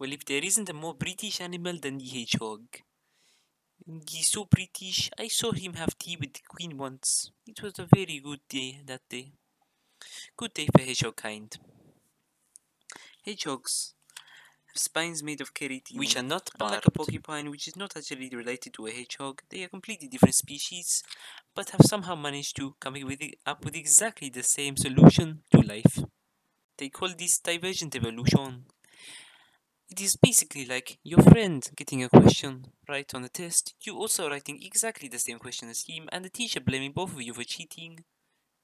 Well, if there isn't a more British animal than the hedgehog. He's so British, I saw him have tea with the Queen once. It was a very good day that day. Good day for hedgehog kind. Hedgehogs have spines made of keratin, which are not barbed. Unlike a porcupine, which is not actually related to a hedgehog, they are completely different species, but have somehow managed to come up with exactly the same solution to life. They call this divergent evolution. It is basically like your friend getting a question right on a test, you also writing exactly the same question as him, and the teacher blaming both of you for cheating,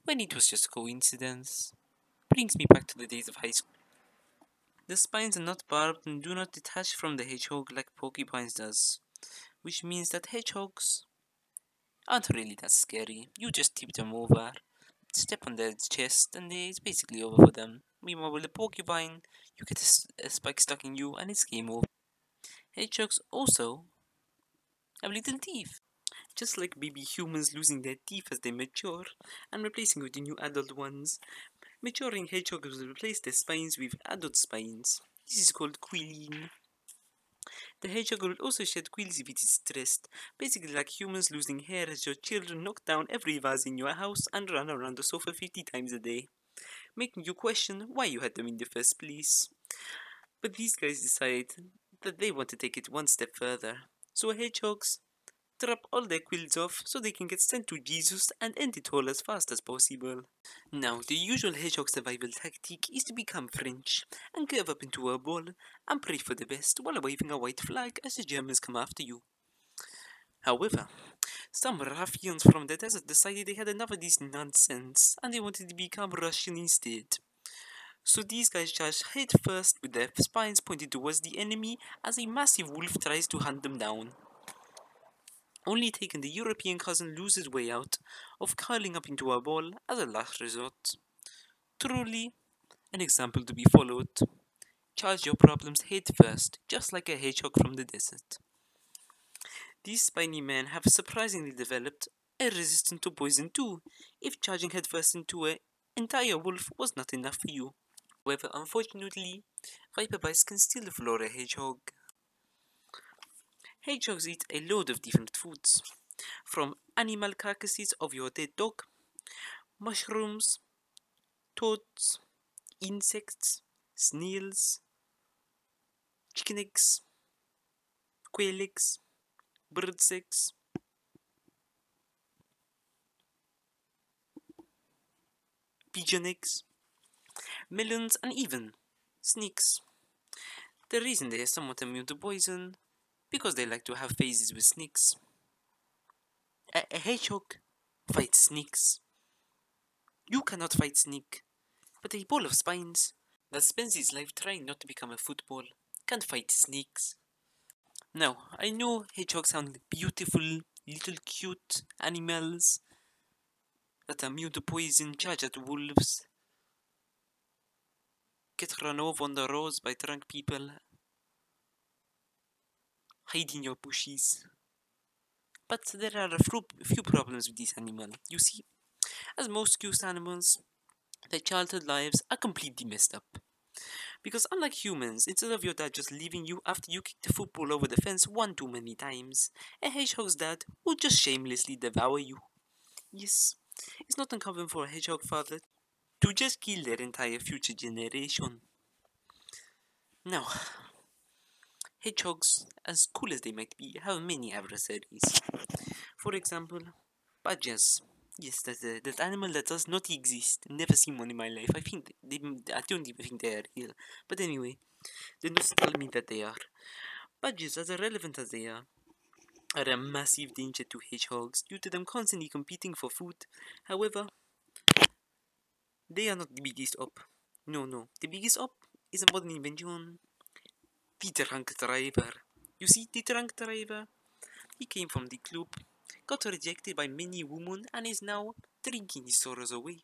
when it was just a coincidence. Brings me back to the days of high school. The spines are not barbed and do not detach from the hedgehog like porcupines does, which means that hedgehogs aren't really that scary. You just tip them over, step on their chest, and it's basically over for them. Meanwhile, with the porcupine, you get a spike stuck in you, and it's game over. Hedgehogs also have little teeth. Just like baby humans losing their teeth as they mature and replacing with the new adult ones, maturing hedgehogs will replace their spines with adult spines. This is called quilling. The hedgehog will also shed quills if it is stressed, basically like humans losing hair as your children knock down every vase in your house and run around the sofa 50 times a day, making you question why you had them in the first place. But these guys decide that they want to take it one step further, so hedgehogs drop all their quills off so they can get sent to Jesus and end it all as fast as possible. Now, the usual hedgehog survival tactic is to become French and curve up into a ball and pray for the best while waving a white flag as the Germans come after you. However, some ruffians from the desert decided they had enough of this nonsense and they wanted to become Russian instead. So these guys charge head first with their spines pointed towards the enemy as a massive wolf tries to hunt them down. Only taking the European cousin loses way out of curling up into a ball as a last resort. Truly, an example to be followed. Charge your problems head first, just like a hedgehog from the desert. These spiny men have surprisingly developed a resistance to poison too, if charging headfirst into an entire wolf was not enough for you. However, unfortunately, viper bites can still floor a hedgehog. Hedgehogs eat a load of different foods, from animal carcasses of your dead dog, mushrooms, toads, insects, snails, chicken eggs, quail eggs, bird's eggs, pigeon eggs, melons, and even snakes. The reason they are somewhat immune to poison, because they like to have phases with snakes. A hedgehog fights snakes. You cannot fight snake, but a ball of spines that spends its life trying not to become a football can fight snakes. Now, I know hedgehogs sound beautiful, little cute animals that are immune to poison, charge at wolves, get run over on the roads by drunk people, hide in your bushes. But there are a few problems with this animal. You see, as most cute animals, their childhood lives are completely messed up. Because unlike humans, instead of your dad just leaving you after you kick the football over the fence one too many times, a hedgehog's dad will just shamelessly devour you. Yes, it's not uncommon for a hedgehog father to just kill their entire future generation. Now, hedgehogs, as cool as they might be, have many adversaries. For example, badgers. Yes, that animal that does not exist. Never seen one in my life. I don't even think they are real. But anyway, they just tell me that they are. Badgers, as irrelevant as they are a massive danger to hedgehogs due to them constantly competing for food. However, they are not the biggest op. No. The biggest op is a modern invention. The drunk driver. You see, the drunk driver? He came from the club, got rejected by many women, and is now drinking his sorrows away.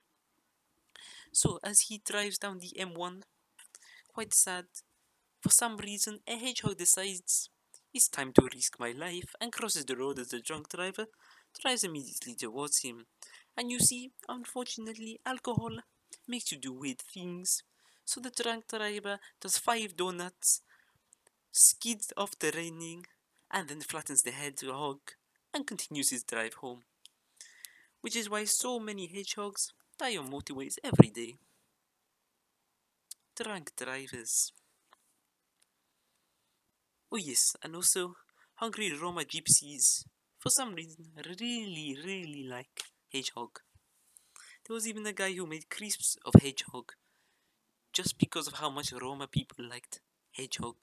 So, as he drives down the M1, quite sad, for some reason, a hedgehog decides it's time to risk my life and crosses the road as the drunk driver drives immediately towards him. And you see, unfortunately, alcohol makes you do weird things. So the drunk driver does 5 donuts skids off the railing, and then flattens the hedgehog and continues his drive home. Which is why so many hedgehogs die on motorways every day. Drunk drivers. Oh yes, and also hungry Roma gypsies for some reason really like hedgehog. There was even a guy who made crisps of hedgehog just because of how much Roma people liked hedgehog.